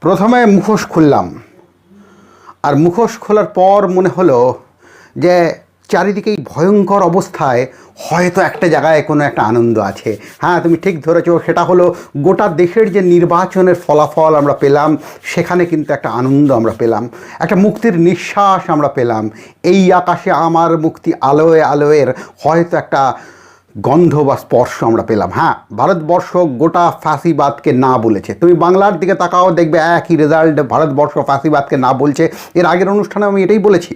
প্রথমে মুখোশ খুললাম, আর মুখোশ খোলার পর মনে হলো যে চারিদিকেই ভয়ঙ্কর অবস্থায় হয়তো একটা জায়গায় কোনো একটা আনন্দ আছে। হ্যাঁ, তুমি ঠিক ধরেছো, সেটা হলো গোটা দেশের যে নির্বাচনের ফলাফল আমরা পেলাম, সেখানে কিন্তু একটা আনন্দ আমরা পেলাম, একটা মুক্তির নিঃশ্বাস আমরা পেলাম। এই আকাশে আমার মুক্তি, আলোয় আলোয়ের হয়তো একটা গন্ধ বা স্পর্শ আমরা পেলাম। হ্যাঁ, ভারতবর্ষ গোটা ফাঁসিবাদকে না বলেছে। তুমি বাংলার দিকে তাকাও, দেখবে একই রেজাল্ট, ভারতবর্ষ ফাঁসিবাদকে না বলছে। এর আগের অনুষ্ঠানে আমি এটাই বলেছি।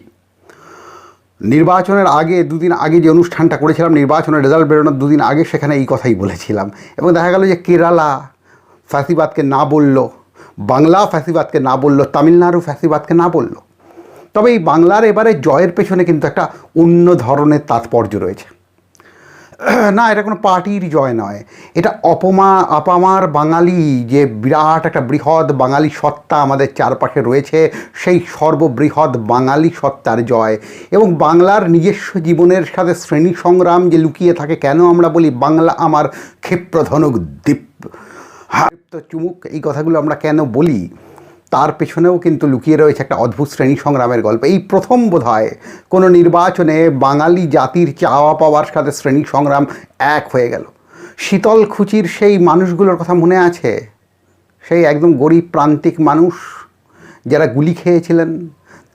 নির্বাচনের আগে দুদিন আগে যে অনুষ্ঠানটা করেছিলাম, নির্বাচনের রেজাল্ট বেরোনোর দুদিন আগে, সেখানে এই কথাই বলেছিলাম। এবং দেখা গেল যে কেরালা ফ্যাসিবাদকে না বলল, বাংলা ফ্যাসিবাদকে না বলল, তামিলনাড়ু ফ্যাসিবাদকে না বলল। তবে এই বাংলার এবারে জয়ের পেছনে কিন্তু একটা অন্য ধরনের তাৎপর্য রয়েছে। না, এটা কোনো পার্টির জয় নয়, এটা আপামার বাঙালি, যে বিরাট একটা বৃহৎ বাঙালি সত্তা আমাদের চারপাশে রয়েছে, সেই সর্ববৃহৎ বাঙালি সত্তার জয়। এবং বাংলার নিজস্ব জীবনের সাথে শ্রেণী সংগ্রাম যে লুকিয়ে থাকে। কেন আমরা বলি বাংলা আমার ক্ষিপ্রধনুক দীপ্ত চুমুক, এই কথাগুলো আমরা কেন বলি, তার পেছনেও কিন্তু লুকিয়ে রয়েছে একটা অদ্ভুত শ্রেণী সংগ্রামের গল্প। এই প্রথম বোধহয় কোনো নির্বাচনে বাঙালি জাতির চাওয়া পাওয়ার সাথে শ্রেণী সংগ্রাম এক হয়ে গেল। শীতলকুচির সেই মানুষগুলোর কথা মনে আছে? সেই একদম গরিব প্রান্তিক মানুষ যারা গুলি খেয়েছিলেন,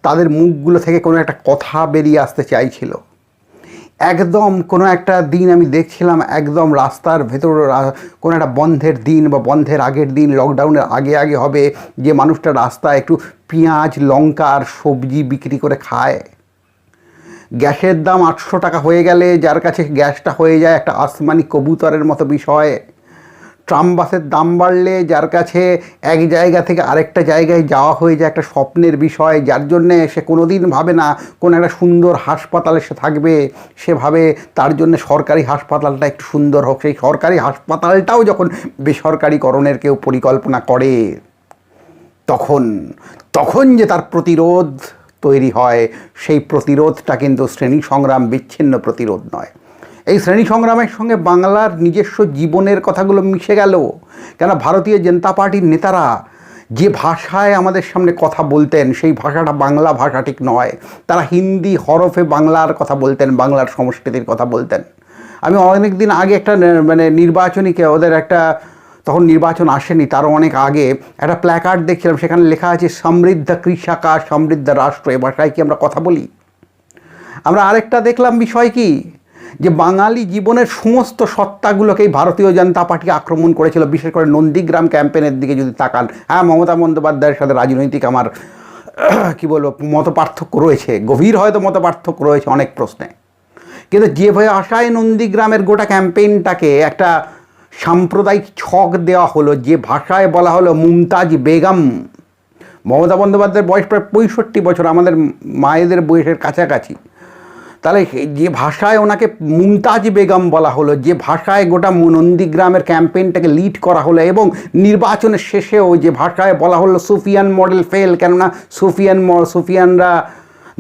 তাদের মুখগুলো থেকে কোনো একটা কথা বেরিয়ে আসতে চাইছিল। একদম কোনো একটা দিন আমি দেখছিলাম, একদম রাস্তার ভেতর কোনো একটা বন্ধের দিন বা বন্ধের আগের দিন, লকডাউনের আগে আগে হবে, যে মানুষটা রাস্তায় একটু পেঁয়াজ লঙ্কা আর সবজি বিক্রি করে খায়। গ্যাসের দাম 800 টাকা হয়ে গেলে যার কাছে গ্যাসটা হয়ে যায় একটা আসমানি কবুতরের মতো বিষয়। ট্রাম বাসের দাম বাড়লে যার কাছে এক জায়গা থেকে আরেকটা জায়গায় যাওয়া হয়ে যায় একটা স্বপ্নের বিষয়, যার জন্যে সে কোনো দিন ভাবে না কোনো একটা সুন্দর হাসপাতালে সে থাকবে, সে ভাবে তার জন্য সরকারি হাসপাতালটা একটু সুন্দর হোক। সেই সরকারি হাসপাতালটাও যখন বেসরকারিকরণের কেউ পরিকল্পনা করে, তখন যে তার প্রতিরোধ তৈরি হয়, সেই প্রতিরোধটা কিন্তু শ্রেণী সংগ্রাম, বিচ্ছিন্ন প্রতিরোধ নয়। এই শ্রেণী সংগ্রামের সঙ্গে বাংলার নিজস্ব জীবনের কথাগুলো মিশে গেল। কেন ভারতীয় জনতা পার্টির নেতারা যে ভাষায় আমাদের সামনে কথা বলতেন, সেই ভাষাটা বাংলা ভাষা ঠিক নয়। তারা হিন্দি হরফে বাংলার কথা বলতেন, বাংলার সংস্কৃতির কথা বলতেন। আমি অনেক দিন আগে একটা নির্বাচনীকে, ওদের একটা, তখন নির্বাচন আসেনি, তারও অনেক আগে একটা প্ল্যাকার্ড দেখছিলাম, সেখানে লেখা আছে সমৃদ্ধ কৃষকা সমৃদ্ধ রাষ্ট্র। এ ভাষায় কি আমরা কথা বলি? আমরা আরেকটা দেখলাম বিষয় কি, যে বাঙালি জীবনের সমস্ত সত্তাগুলোকেই ভারতীয় জনতা পার্টি আক্রমণ করেছিল। বিশেষ করে নন্দীগ্রাম ক্যাম্পেনের দিকে যদি তাকান, হ্যাঁ, মমতা বন্দ্যোপাধ্যায়ের সাথে রাজনৈতিক আমার কী বলবো মত পার্থক্য রয়েছে, গভীর হয়তো মত পার্থক্য রয়েছে অনেক প্রশ্নে, কিন্তু যে ভাষায় নন্দীগ্রামের গোটা ক্যাম্পেইনটাকে একটা সাম্প্রদায়িক ছক দেওয়া হলো, যে ভাষায় বলা হলো মুমতাজ বেগম। মমতা বন্দ্যোপাধ্যায়ের বয়স প্রায় 65 বছর, আমাদের মায়েদের বয়সের কাছাকাছি। তাহলে যে ভাষায় ওনাকে মুমতাজ বেগম বলা হলো, যে ভাষায় গোটা নন্দীগ্রামের ক্যাম্পেইনটাকে লিড করা হলো, এবং নির্বাচনের শেষেও যে ভাষায় বলা হলো সুফিয়ান মডেল ফেল, কেননা সুফিয়ানরা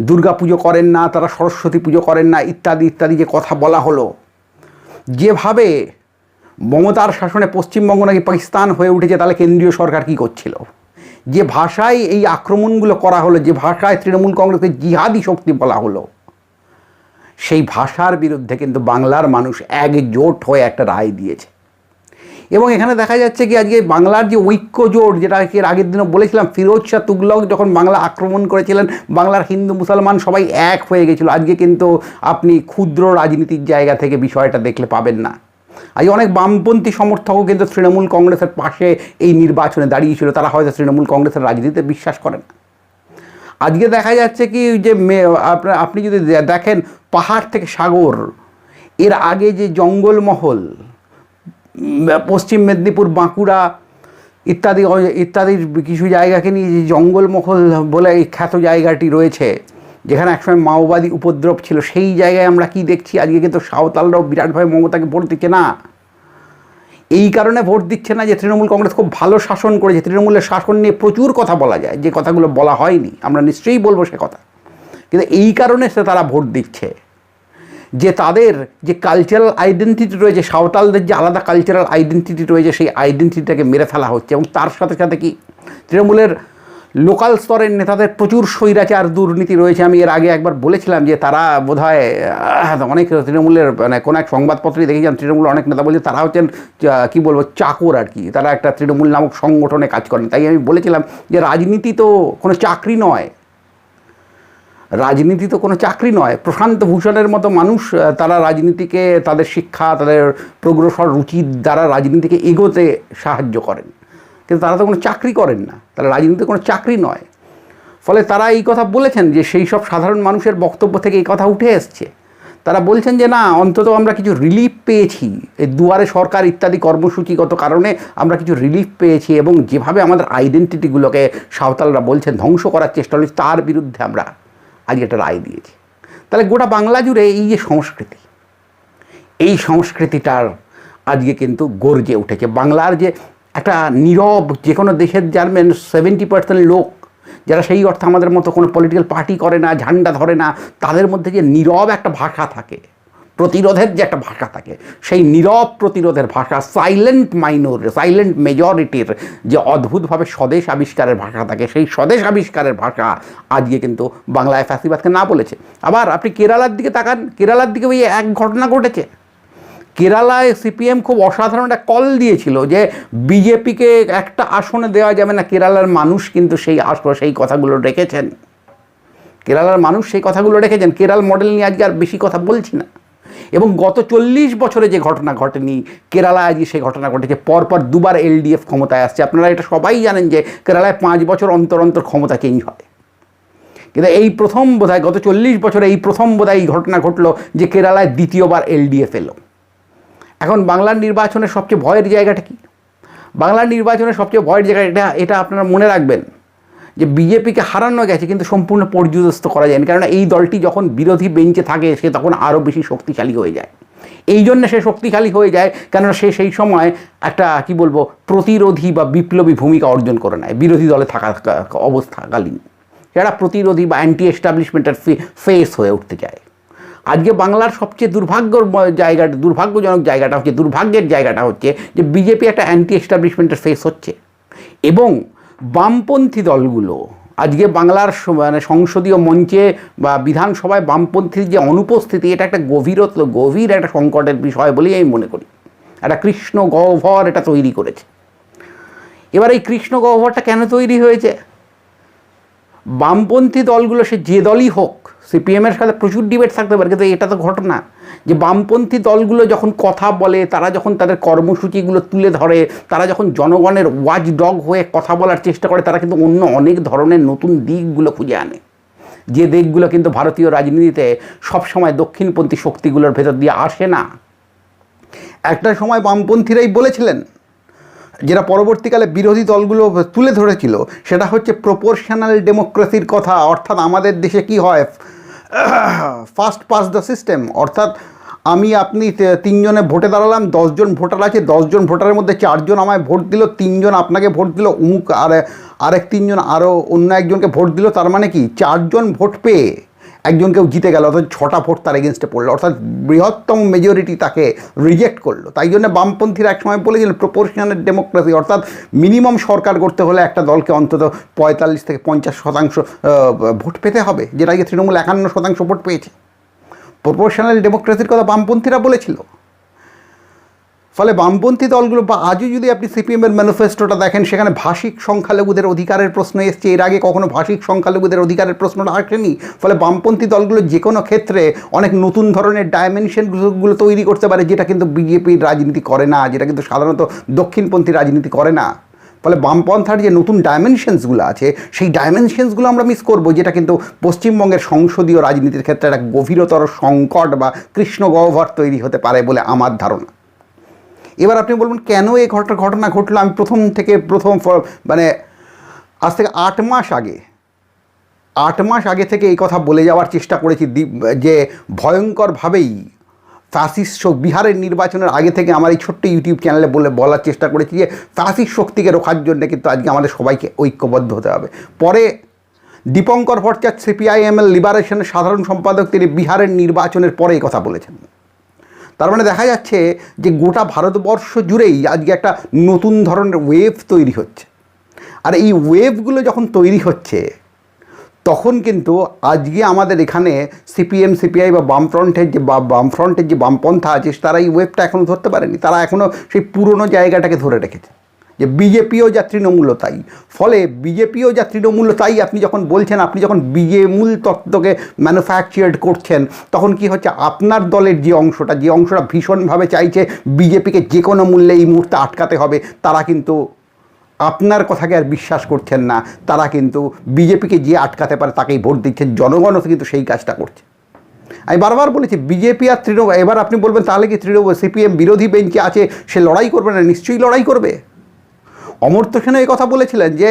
দুর্গা পুজো করেন না, তারা সরস্বতী পুজো করেন না, ইত্যাদি ইত্যাদি যে কথা বলা হলো। যেভাবে মমতার শাসনে পশ্চিমবঙ্গ নাকি পাকিস্তান হয়ে উঠেছে, তাহলে কেন্দ্রীয় সরকার কী করছিল? যে ভাষায় এই আক্রমণগুলো করা হলো, যে ভাষায় তৃণমূল কংগ্রেসকে জিহাদি শক্তি বলা হলো, সেই ভাষার বিরুদ্ধে কিন্তু বাংলার মানুষ একজোট হয়ে একটা রায় দিয়েছে। এবং এখানে দেখা যাচ্ছে কি, আজকে বাংলার যে ঐক্য জোট, যেটা এর আগের দিনও বলেছিলাম, ফিরোজ শাহ তুগলক যখন বাংলা আক্রমণ করেছিলেন, বাংলার হিন্দু মুসলমান সবাই এক হয়ে গেছিলো। আজকে কিন্তু আপনি ক্ষুদ্র রাজনীতির জায়গা থেকে বিষয়টা দেখলে পাবেন না। আজ অনেক বামপন্থী সমর্থকও কিন্তু তৃণমূল কংগ্রেসের পাশে এই নির্বাচনে দাঁড়িয়েছিল। তারা হয়তো তৃণমূল কংগ্রেসের রাজনীতিতে বিশ্বাস করেন না। আজকে দেখা যাচ্ছে কি, যে আপনি যদি দেখেন পাহাড় থেকে সাগর, এর আগে যে জঙ্গলমহল, পশ্চিম মেদিনীপুর, বাঁকুড়া ইত্যাদির কিছু জায়গাকে নিয়ে যে জঙ্গলমহল বলে এই খ্যাত জায়গাটি রয়েছে, যেখানে একসময় মাওবাদী উপদ্রব ছিল, সেই জায়গায় আমরা কি দেখছি, আজকে কিন্তু সাঁওতালরাও বিরাটভাবে মমতাকে ভোট দিচ্ছে না। এই কারণে ভোট দিচ্ছে না যে তৃণমূল কংগ্রেস খুব ভালো শাসন করেছে। তৃণমূলের শাসন নিয়ে প্রচুর কথা বলা যায়, যে কথাগুলো বলা হয়নি, আমরা নিশ্চয়ই বলবো সে কথা। কিন্তু এই কারণে তারা ভোট দিচ্ছে যে তাদের যে কালচারাল আইডেন্টিটি রয়েছে, সাঁওতালদের যে আলাদা কালচারাল আইডেন্টিটি রয়েছে, সেই আইডেন্টিটিটাকে মেরে ফেলা হচ্ছে। এবং তার সাথে সাথে কি, তৃণমূলের লোকাল স্তরের নেতাদের প্রচুর স্বৈরাচার দুর্নীতি রয়েছে। আমি এর আগে একবার বলেছিলাম যে তারা বোধহয় অনেক তৃণমূলের মানে কোনো এক সংবাদপত্রে দেখেছিলাম তৃণমূলের অনেক নেতা বলছে তারা হচ্ছেন কী বলবো চাকর আর কি, তারা একটা তৃণমূল নামক সংগঠনে কাজ করেন। তাই আমি বলেছিলাম যে রাজনীতি তো কোনো চাকরি নয়, রাজনীতি তো কোনো চাকরি নয়। প্রশান্ত ভূষণের মতো মানুষ তারা রাজনীতিকে তাদের শিক্ষা, তাদের প্রগ্রসর রুচির দ্বারা রাজনীতিকে এগোতে সাহায্য করেন, কিন্তু তারা তো কোনো চাকরি করেন না, তারা রাজনীতি কোনো চাকরি নয়। ফলে তারা এই কথা বলেছেন যে সেই সব সাধারণ মানুষের বক্তব্য থেকে এই কথা উঠে এসছে। তারা বলছেন যে না, অন্তত আমরা কিছু রিলিফ পেয়েছি, এই দুয়ারে সরকার ইত্যাদি কর্মসূচিগত কারণে আমরা কিছু রিলিফ পেয়েছি, এবং যেভাবে আমাদের আইডেন্টিটিগুলোকে সাঁওতালরা বলছেন ধ্বংস করার চেষ্টা হচ্ছে, তার বিরুদ্ধে আমরা আজকে একটা রায় দিয়েছি। তাহলে গোটা বাংলা জুড়ে এই যে সংস্কৃতি, এই সংস্কৃতিটার আজকে কিন্তু গর্জে উঠেছে। বাংলার যে একটা নীরব, যে কোনো দেশের জানবেন 70% লোক যারা সেই অর্থে আমাদের মতো কোনো পলিটিক্যাল পার্টি করে না, ঝান্ডা ধরে না, তাদের মধ্যে যে নীরব একটা ভাষা থাকে, প্রতিরোধের যে একটা ভাষা থাকে, সেই নীরব প্রতিরোধের ভাষা, সাইলেন্ট মেজরিটির যে অদ্ভুতভাবে স্বদেশ আবিষ্কারের ভাষা থাকে, সেই স্বদেশ আবিষ্কারের ভাষা আজকে কিন্তু বাংলায় ফ্যাসিবাদকে না বলেছে। আবার আপনি কেরালার দিকে তাকান, কেরালার দিকে ওই এক ঘটনা ঘটেছে। কেরালায় সিপিএম খুব অসাধারণ একটা কল দিয়েছিল যে বিজেপিকে একটা আসনে দেওয়া যাবে না। কেরালার মানুষ কিন্তু সেই কথাগুলো রেখেছেন, কেরালার মানুষ সেই কথাগুলো রেখেছেন। কেরাল মডেল নিয়ে আজকে আর বেশি কথা বলছি না। এবং গত 40 বছরে যে ঘটনা ঘটেনি, কেরালায় আজকে সেই ঘটনা ঘটেছে। পরপর দুবার এলডিএফ ক্ষমতায় আসছে। আপনারা এটা সবাই জানেন যে কেরালায় 5 বছর অন্তর অন্তর ক্ষমতা চেঞ্জ হয়, কিন্তু এই প্রথম বোধহয় গত 40 বছরে এই প্রথম বোধহয় এই ঘটনা ঘটলো যে কেরালায় দ্বিতীয়বার এলডিএফ এলো। এখন বাংলার নির্বাচনের সবচেয়ে ভয়ের জায়গাটা কি? বাংলার নির্বাচনের সবচেয়ে ভয়ের জায়গা এটা আপনারা মনে রাখবেন যে বিজেপিকে হারানো গেছে কিন্তু সম্পূর্ণ পর্যুদস্ত করা যায়নি। কেননা এই দলটি যখন বিরোধী বেঞ্চে থাকে সে তখন আরও বেশি শক্তিশালী হয়ে যায়। এই জন্য সে শক্তিশালী হয়ে যায় কেননা সে সেই সময় একটা কি বলবো প্রতিরোধী বা বিপ্লবী ভূমিকা অর্জন করে নেয় বিরোধী দলে থাকা অবস্থাকালীন। সেটা প্রতিরোধী বা অ্যান্টি এস্টাবলিশমেন্টের ফেস হয়ে উঠতে চায়। আজকে বাংলার সবচেয়ে দুর্ভাগ্যজনক জায়গাটা হচ্ছে, দুর্ভাগ্যের জায়গাটা হচ্ছে যে বিজেপি একটা অ্যান্টি এস্টাবলিশমেন্টের ফেস হচ্ছে, এবং বামপন্থী দলগুলো আজকে বাংলার মানে সংসদীয় মঞ্চে বা বিধানসভায় বামপন্থীর যে অনুপস্থিতি, এটা একটা গভীর একটা সংকটের বিষয় বলেই আমি মনে করি। একটা কৃষ্ণ গহ্বর এটা তৈরি করেছে। এবার এই কৃষ্ণ গহ্বরটা কেন তৈরি হয়েছে? বামপন্থী দলগুলো সে যে দলই হোক, সিপিএমের সাথে প্রচুর ডিবেট থাকতে পারে, কিন্তু এটা তো ঘটনা যে বামপন্থী দলগুলো যখন কথা বলে, তারা যখন তাদের কর্মসূচিগুলো তুলে ধরে, তারা যখন জনগণের ওয়াচ ডগ হয়ে কথা বলার চেষ্টা করে, তারা কিন্তু অন্য অনেক ধরনের নতুন দিকগুলো খুঁজে আনে, যে দিকগুলো কিন্তু ভারতীয় রাজনীতিতে সবসময় দক্ষিণপন্থী শক্তিগুলোর ভেতর দিয়ে আসে না। একটা সময় বামপন্থীরাই বলেছিলেন, যেটা পরবর্তীকালে বিরোধী দলগুলো তুলে ধরেছিল, সেটা হচ্ছে প্রপোর্শনাল ডেমোক্রেসির কথা। অর্থাৎ আমাদের দেশে কি হয়, ফার্স্ট পাস দ্য সিস্টেম, অর্থাৎ আপনি 3 জনে ভোটে দাঁড়ালাম, 10 জন ভোটার আছে, 10 জন ভোটারের মধ্যে 4 জন আমায় ভোট দিল, 3 জন আপনাকে ভোট দিল, আরেক 3 জন আরও অন্য একজনকে ভোট দিল। তার মানে কি 4 জন ভোট পেয়ে একজনকেও জিতে গেল, অর্থাৎ 6টা ভোট তার এগেনস্টে পড়লো, অর্থাৎ বৃহত্তম মেজরিটি তাকে রিজেক্ট করলো। তাই জন্য বামপন্থীরা একসময় বলেছিলেন প্রপোর্শনাল ডেমোক্রেসি, অর্থাৎ মিনিমাম সরকার করতে হলে একটা দলকে অন্তত 45 থেকে 50% ভোট পেতে হবে, যেটা আজকে তৃণমূল 51% ভোট পেয়েছে। প্রপোর্শনাল ডেমোক্রেসির কথা বামপন্থীরা বলেছিল। ফলে বামপন্থী দলগুলো বা আজও যদি আপনি সিপিএমের ম্যানিফেস্টোটা দেখেন, সেখানে ভাষিক সংখ্যালঘুদের অধিকারের প্রশ্ন এসছে। এর আগে কখনো ভাষিক সংখ্যালঘুদের অধিকারের প্রশ্নটা আসেনি। ফলে বামপন্থী দলগুলো যে কোনো ক্ষেত্রে অনেক নতুন ধরনের ডাইমেনশনগুলো তৈরি করতে পারে, যেটা কিন্তু বিজেপির রাজনীতি করে না, যেটা কিন্তু সাধারণত দক্ষিণপন্থী রাজনীতি করে না। ফলে বামপন্থার যে নতুন ডাইমেনশনসগুলো আছে, সেই ডাইমেনশনসগুলো আমরা মিস করব, যেটা কিন্তু পশ্চিমবঙ্গের সংসদীয় রাজনীতির ক্ষেত্রে একটা গভীরতর সংকট বা কৃষ্ণ গহ্বর তৈরি হতে পারে বলে আমার ধারণা। এবার আপনি বলবেন কেন এই ঘটনা ঘটলো? আমি প্রথম মানে আজ থেকে 8 মাস আগে থেকে এই কথা বলে যাওয়ার চেষ্টা করেছি যে ভয়ঙ্করভাবেই ফ্যাসিস্ট বিহারের নির্বাচনের আগে থেকে আমার এই ছোট্ট ইউটিউব চ্যানেলে বলার চেষ্টা করেছি যে ফ্যাসিস্ট শক্তিকে রোখার জন্য কিন্তু আজকে আমাদের সবাইকে ঐক্যবদ্ধ হতে হবে। পরে দীপঙ্কর ভট্টাচার্য সিপিআইএমএল লিবারেশনের সাধারণ সম্পাদক, তিনি বিহারের নির্বাচনের পরে এই কথা বলেছেন। তার মানে দেখা যাচ্ছে যে গোটা ভারতবর্ষ জুড়েই আজকে একটা নতুন ধরনের ওয়েভ তৈরি হচ্ছে। আর এই ওয়েভগুলো যখন তৈরি হচ্ছে তখন কিন্তু আজকে আমাদের এখানে সিপিএম সিপিআই বা বামফ্রন্টের যে বামপন্থা আছে তারা এই ওয়েভটা এখনও ধরতে পারেনি। তারা এখনও সেই পুরনো জায়গাটাকে ধরে রেখেছে, যে বিজেপিও যা তৃণমূলও তাই। ফলে বিজেপিও যা তৃণমূলও তাই আপনি যখন বলছেন, আপনি যখন মূল তত্ত্বকে ম্যানুফ্যাকচার্ড করছেন, তখন কি হচ্ছে, আপনার দলের যে অংশটা ভীষণভাবে চাইছে বিজেপিকে যে কোনো মূল্যে এই মুহূর্তে আটকাতে হবে, তারা কিন্তু আপনার কথাকে আর বিশ্বাস করছেন না। তারা কিন্তু বিজেপিকে যে আটকাতে পারে তাকেই ভোট দিচ্ছেন। জনগণও কিন্তু সেই কাজটা করছে। আমি বারবার বলেছি বিজেপি আর তৃণমূল, এবার আপনি বলবেন তাহলে কি সিপিএম বিরোধী বেঞ্চে আছে, সে লড়াই করবে না? নিশ্চয়ই লড়াই করবে। অমর্ত্য সেনও এই কথা বলেছিলেন যে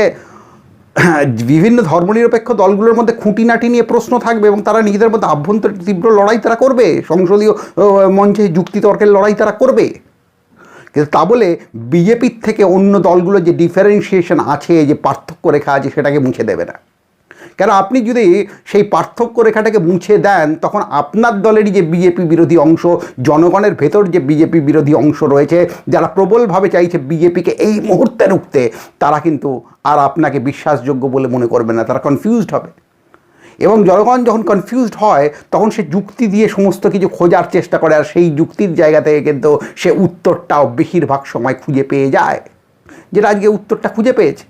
বিভিন্ন ধর্মনিরপেক্ষ দলগুলোর মধ্যে খুঁটিনাটি নিয়ে প্রশ্ন থাকবে এবং তারা নিজেদের মধ্যে আভ্যন্তরীণ তীব্র লড়াই তারা করবে, সংসদীয় মঞ্চে যুক্তিতর্কের লড়াই তারা করবে। কিন্তু তা বলে বিজেপির থেকে অন্য দলগুলো যে ডিফারেন্সিয়েশন আছে, যে পার্থক্য রেখা আছে, সেটাকে মুছে দেবে না। কেন আপনি যদি সেই পার্থক্য রেখাটাকে মুছে দেন, তখন আপনার দলেরই যে বিজেপি বিরোধী অংশ, জনগণের ভেতর যে বিজেপি বিরোধী অংশ রয়েছে, যারা প্রবলভাবে চাইছে বিজেপিকে এই মুহূর্তে রুখতে, তারা কিন্তু আর আপনাকে বিশ্বাসযোগ্য বলে মনে করবে না। তারা কনফিউজড হবে। এবং জনগণ যখন কনফিউজড হয়, তখন সে যুক্তি দিয়ে সমস্ত কিছু খোঁজার চেষ্টা করে, আর সেই যুক্তির জায়গা থেকে কিন্তু সে উত্তরটাও বেশিরভাগ সময় খুঁজে পেয়ে যায়, যেটা আজকে উত্তরটা খুঁজে পেয়েছে।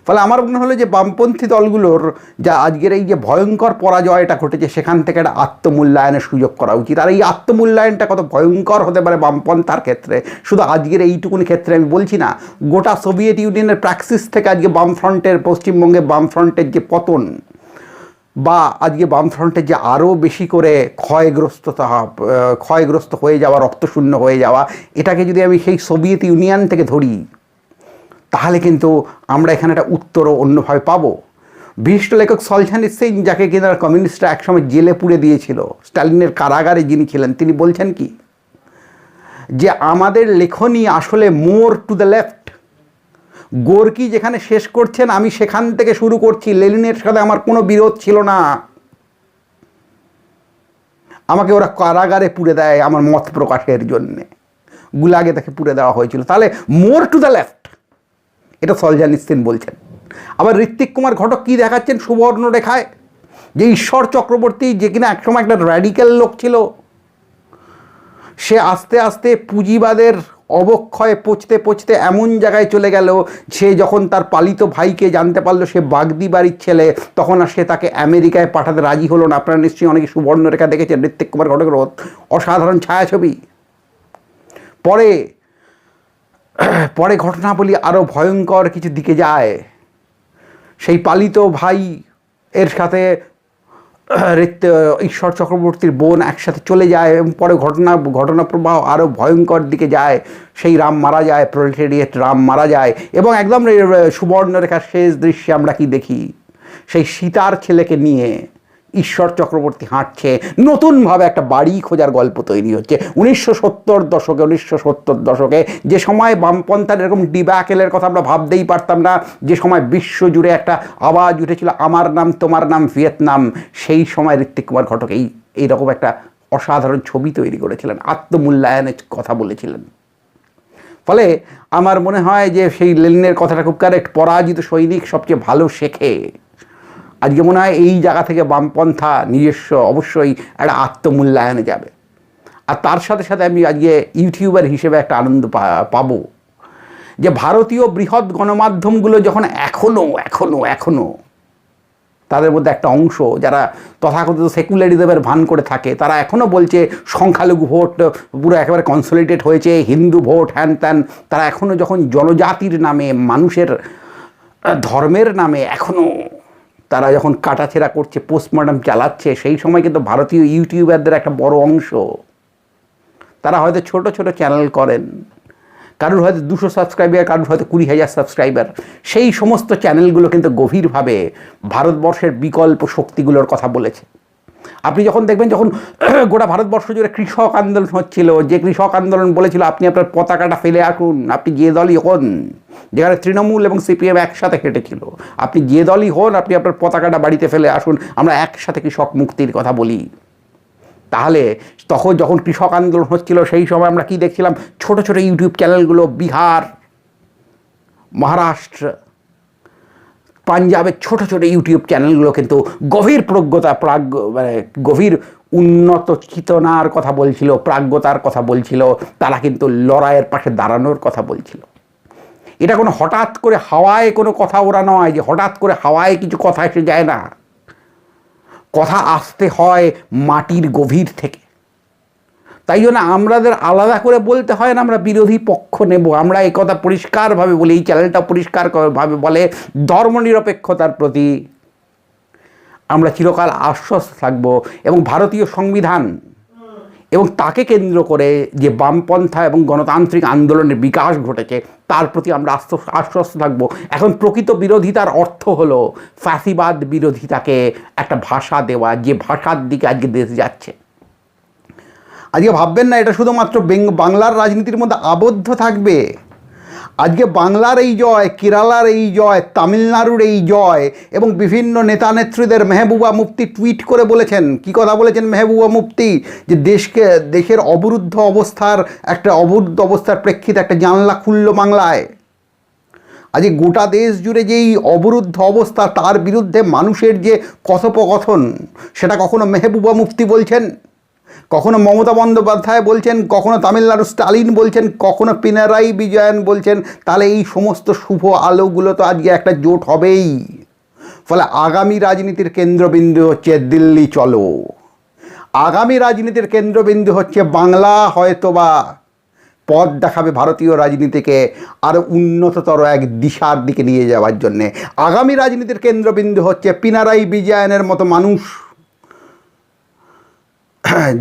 ফলে আমার মনে হলো যে বামপন্থী দলগুলোর যা আজকের এই যে ভয়ঙ্কর পরাজয়টা ঘটেছে, সেখান থেকে একটা আত্মমূল্যায়নের সুযোগ করা উচিত। আর এই আত্মমূল্যায়নটা কত ভয়ঙ্কর হতে পারে বামপন্থার ক্ষেত্রে, শুধু আজকের এইটুকুনি ক্ষেত্রে আমি বলছি না, গোটা সোভিয়েত ইউনিয়নের প্র্যাকসিস থেকে আজকে বামফ্রন্টের, পশ্চিমবঙ্গে বামফ্রন্টের যে পতন, বা আজকে বামফ্রন্টের যে আরও বেশি করে ক্ষয়গ্রস্ত হয়ে যাওয়া, রক্তশূন্য হয়ে যাওয়া, এটাকে যদি আমি সেই সোভিয়েত ইউনিয়ন থেকে ধরি, তাহলে কিন্তু আমরা এখানে একটা উত্তরও অন্যভাবে পাবো। বিশিষ্ট লেখক সলঝানিৎসিন, যাকে কিনা কমিউনিস্টরা একসময় জেলে পুড়ে দিয়েছিল, স্টালিনের কারাগারে যিনি ছিলেন, তিনি বলছেন কি, যে আমাদের লেখনী আসলে more to the left. Gorky যেখানে শেষ করছেন, আমি সেখান থেকে শুরু করছি। লেনিনের সাথে আমার কোনো বিরোধ ছিল না, আমাকে ওরা কারাগারে পুড়ে দেয় আমার মত প্রকাশের জন্যে, গুলাগে তাকে পুড়ে দেওয়া হয়েছিল। তাহলে মোর টু দ্য লেফট, এটা সলঝানিৎসিন বলছেন। আবার ঋত্বিক কুমার ঘটক কী দেখাচ্ছেন সুবর্ণরেখায়, যে ঈশ্বর চক্রবর্তী, যে কিনা একসময় একটা র্যাডিক্যাল লোক ছিল, সে আস্তে আস্তে পুঁজিবাদের অবক্ষয়ে পচতে পচতে এমন জায়গায় চলে গেল, সে যখন তার পালিত ভাইকে জানতে পারলো সে বাগদি বাড়ির ছেলে, তখন আর সে তাকে আমেরিকায় পাঠাতে রাজি হলো না। আপনারা নিশ্চয়ই অনেকে সুবর্ণরেখা দেখেছেন, ঋত্বিক কুমার ঘটকের অসাধারণ ছায়াছবি। পরে ঘটনাবলী আরও ভয়ঙ্কর কিছু দিকে যায়। সেই পালিত ভাই এর সাথে ঈশ্বর চক্রবর্তীর বোন একসাথে চলে যায়, এবং পরে ঘটনা প্রবাহ আরও ভয়ঙ্কর দিকে যায়। সেই রাম মারা যায়, প্রোলেটারিয়েট রাম মারা যায়, এবং একদম সুবর্ণরেখার শেষ দৃশ্যে আমরা কি দেখি, সেই সীতার ছেলেকে নিয়ে ঈশ্বর চক্রবর্তী হাঁটছে, নতুনভাবে একটা বাড়ি খোঁজার গল্প তৈরি হচ্ছে। 1970 দশকে যে সময় বামপন্থার এরকম ডিব্যাকেলের কথা আমরা ভাবতেই পারতাম না, যে সময় বিশ্বজুড়ে একটা আওয়াজ উঠেছিল আমার নাম তোমার নাম ভিয়েতনাম, সেই সময় ঋত্বিক কুমার ঘটক এইরকম একটা অসাধারণ ছবি তৈরি করেছিলেন, আত্মমূল্যায়নের কথা বলেছিলেন। ফলে আমার মনে হয় যে সেই লেনিনের কথাটা খুব কারেক্ট, পরাজিত সৈনিক সবচেয়ে ভালো শেখে। আজকে মনে হয় এই জায়গা থেকে বামপন্থা নিজস্ব অবশ্যই একটা আত্মমূল্যায়নে যাবে। আর তার সাথে সাথে আমি আজকে ইউটিউবার হিসেবে একটা আনন্দ পাবো, যে ভারতীয় বৃহৎ গণমাধ্যমগুলো যখন এখনো তাদের মধ্যে একটা অংশ যারা তথাকথিত সেকুলারিজমের ভান করে থাকে, তারা এখনও বলছে সংখ্যালঘু ভোট পুরো একেবারে কনসলিডেট হয়েছে, হিন্দু ভোট হ্যান ত্যান, তারা এখনও যখন জনজাতির নামে, মানুষের ধর্মের নামে এখনও তারা যখন কাটাছেড়া করছে, পোস্টমর্টম চালাচ্ছে, সেই সময় কিন্তু ভারতীয় ইউটিউবারদের একটা বড় অংশ, তারা হয়তো ছোট ছোট চ্যানেল করেন, কারোর হয়তো 200 সাবস্ক্রাইবার, কারোর হয়তো 20,000 সাবস্ক্রাইবার, সেই সমস্ত চ্যানেলগুলো কিন্তু গভীরভাবে ভারতবর্ষের বিকল্প শক্তিগুলোর কথা বলেছে। আপনি যখন দেখবেন, যখন গোটা ভারতবর্ষ জুড়ে কৃষক আন্দোলন হচ্ছিল, যে কৃষক আন্দোলন বলেছিল আপনি আপনার পতাকাটা ফেলে আসুন, আপনি যে দলই হন, যেখানে তৃণমূল এবং সিপিএম একসাথে হেঁটেছিল, আপনি যে দলই হন, আপনি আপনার পতাকাটা বাড়িতে ফেলে আসুন, আমরা একসাথে কৃষক মুক্তির কথা বলি। তাহলে তখন যখন কৃষক আন্দোলন হচ্ছিল, সেই সময় আমরা কি দেখছিলাম, ছোট ছোট ইউটিউব চ্যানেলগুলো বিহার, মহারাষ্ট্র, পাঞ্জাবের ছোট ছোট ইউটিউব চ্যানেলগুলো কিন্তু গভীর প্রজ্ঞতা মানে গভীর উন্নত চেতনার কথা বলছিল, প্রাজ্ঞতার কথা বলছিল, তারা কিন্তু লড়াইয়ের পাশে দাঁড়ানোর কথা বলছিল। এটা কোনো হঠাৎ করে হাওয়ায় কোনো কথা ওরা নয়, যে হঠাৎ করে হাওয়ায় কিছু কথা এসে যায় না, কথা আসতে হয় মাটির গভীর থেকে। তাই জন্য আমাদের আলাদা করে বলতে হয় না আমরা বিরোধী পক্ষ নেব, আমরা এই কথা পরিষ্কারভাবে বলি, এই চ্যানেলটা পরিষ্কারভাবে বলে ধর্মনিরপেক্ষতার প্রতি আমরা চিরকাল আশ্বস্ত থাকব। এবং ভারতীয় সংবিধান এবং তাকে কেন্দ্র করে যে বামপন্থা এবং গণতান্ত্রিক আন্দোলনের বিকাশ ঘটেছে তার প্রতি আমরা আশ্বস্ত থাকব। এখন প্রকৃত বিরোধিতার অর্থ হলো ফ্যাসিবাদ বিরোধিতাকে একটা ভাষা দেওয়া, যে ভাষার দিকে আজকে দেশ যাচ্ছে। আজকে ভাববেন না এটা শুধুমাত্র বাংলার রাজনীতির মধ্যে আবদ্ধ থাকবে। আজকে বাংলার এই জয়, কেরালার এই জয়, তামিলনাড়ুর এই জয়, এবং বিভিন্ন নেতা নেত্রীদের মেহবুবা মুফতি টুইট করে বলেছেন, কি কথা বলেছেন মেহবুবা মুফতি, যে দেশের অবরুদ্ধ অবস্থার প্রেক্ষিতে একটা জানলা খুলল বাংলায়। আজকে গোটা দেশ জুড়ে যেই অবরুদ্ধ অবস্থা, তার বিরুদ্ধে মানুষের যে কথোপকথন, সেটা কখনো মেহবুবা মুফতি বলছেন, কখনো মমতা বন্দ্যোপাধ্যায় বলছেন, কখনো তামিলনাড়ু স্টালিন বলছেন, কখনো পিনারাই বিজয়ন বলছেন। তাহলে এই সমস্ত শুভ আলোগুলো তো আজকে একটা জোট হবেই। ফলে আগামী রাজনীতির কেন্দ্রবিন্দু হচ্ছে দিল্লি চলো, আগামী রাজনীতির কেন্দ্রবিন্দু হচ্ছে বাংলা। হয়তোবা পথ দেখাবে ভারতীয় রাজনীতিকে আরও উন্নততর এক দিশার দিকে নিয়ে যাওয়ার জন্যে। আগামী রাজনীতির কেন্দ্রবিন্দু হচ্ছে পিনারাই বিজয়নের মতো মানুষ,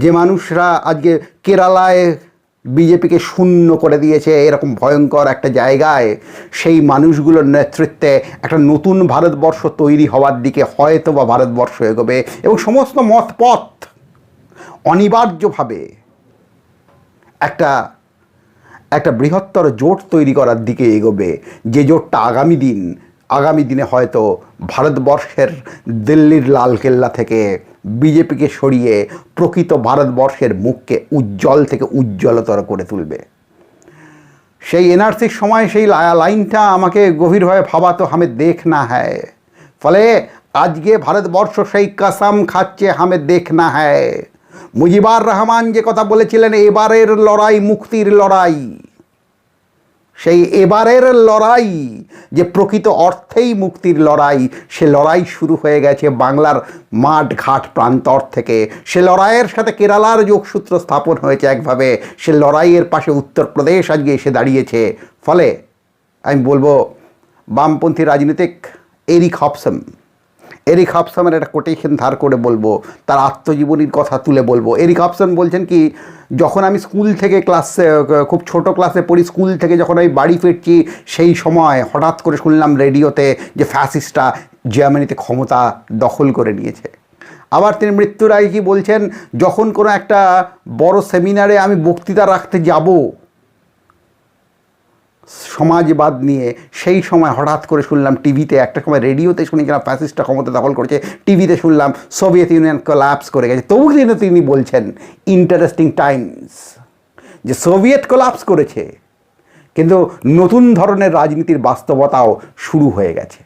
যে মানুষরা আজকে কেরালায় বিজেপিকে শূন্য করে দিয়েছে এরকম ভয়ঙ্কর একটা জায়গায়, সেই মানুষগুলোর নেতৃত্বে একটা নতুন ভারতবর্ষ তৈরি হওয়ার দিকে হয়তোবা ভারতবর্ষ এগোবে। এবং সমস্ত মতপথ অনিবার্যভাবে একটা বৃহত্তর জোট তৈরি করার দিকে এগোবে, যে জোটটা আগামী দিনে হয়তো ভারতবর্ষের দিল্লির লালকেল্লা থেকে বিজেপিকে সরিয়ে প্রকৃত ভারতবর্ষের মুখকে উজ্জ্বল থেকে উজ্জ্বলতর করে তুলবে। সেই এনআরসির সময় সেই লাইনটা আমাকে গভীরভাবে ভাবাতো, হামেं देखना है। ফলে আজকে ভারতবর্ষ সেই কসম খাচ্ছে, হামেं देखना है। মুজিবুর রহমান যে কথা বলেছিলেন, এবারের লড়াই মুক্তির লড়াই, সেই এবারের লড়াই যে প্রকৃত অর্থেই মুক্তির লড়াই, সে লড়াই শুরু হয়ে গেছে বাংলার মাঠ ঘাট প্রান্তর থেকে। সে লড়াইয়ের সাথে কেরালার যোগসূত্র স্থাপন হয়েছে একভাবে, সে লড়াইয়ের পাশে উত্তরপ্রদেশ আজকে এসে দাঁড়িয়েছে। ফলে আমি বলবো বামপন্থী রাজনীতিক এরিক হবসনের একটা কোটেশন ধার করে বলবো, তার আত্মজীবনীর কথা তুলে বলবো। এরিক হবসন বলছেন কি, যখন আমি স্কুল থেকে খুব ছোট ক্লাসে পড়ি, স্কুল থেকে যখন আমি বাড়ি ফিরছি, সেই সময় হঠাৎ করে শুনলাম রেডিওতে যে ফ্যাসিস্টরা জার্মানিতে ক্ষমতা দখল করে নিয়েছে। আবার তিনি মৃত্যুর আগে কি বলছেন, যখন কোনো একটা বড় সেমিনারে আমি বক্তৃতা রাখতে যাব সমাজবাদ নিয়ে, সেই সময় হঠাৎ করে শুনলাম টিভিতে, একটা সময় রেডিওতে শুনি কিনা ফ্যাসিস্টরা ক্ষমতা দখল করেছে, টিভিতে শুনলাম সোভিয়েত ইউনিয়ন কোলাপস করে গেছে। তবু কিন্তু তিনি বলছেন ইন্টারেস্টিং টাইমস, যে সোভিয়েত কোলাপস করেছে কিন্তু নতুন ধরনের রাজনীতির বাস্তবতাও শুরু হয়ে গেছে।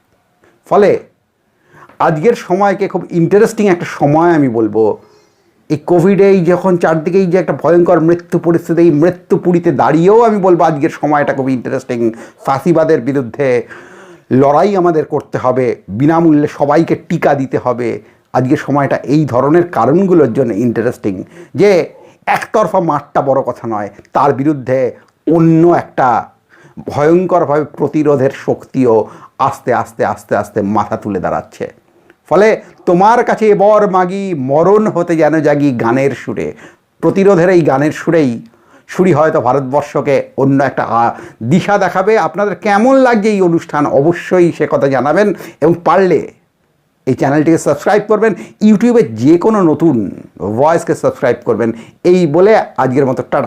ফলে আজকের সময়কে খুব ইন্টারেস্টিং একটা সময় আমি বলবো। এই কোভিডেই যখন চারদিকেই যে একটা ভয়ঙ্কর মৃত্যু পরিস্থিতি, এই মৃত্যুপুরীতে দাঁড়িয়েও আমি বলবো আজকের সময়টা খুব ইন্টারেস্টিং। ফাঁসিবাদের বিরুদ্ধে লড়াই আমাদের করতে হবে, বিনামূল্যে সবাইকে টিকা দিতে হবে। আজকের সময়টা এই ধরনের কারণগুলোর জন্য ইন্টারেস্টিং, যে একতরফা মাঠটা বড় কথা নয়, তার বিরুদ্ধে অন্য একটা ভয়ঙ্করভাবে প্রতিরোধের শক্তিও আস্তে আস্তে আস্তে আস্তে মাথা তুলে দাঁড়াচ্ছে। ফলে তোমার কাছে বর মাগি, মরণ হতে যেন জাগি গানের সুরে। প্রতিরোধের এই গানের সুরই হয়তো ভারতবর্ষকে অন্য একটা দিশা দেখাবে। আপনাদের কেমন লাগছে এই অনুষ্ঠান অবশ্যই সে কথা জানাবেন, এবং পারলে এই চ্যানেলটিকে সাবস্ক্রাইব করবেন, ইউটিউবে যে কোনো নতুন ভয়েসকে সাবস্ক্রাইব করবেন। এই বলে আজকের মতো টাটা।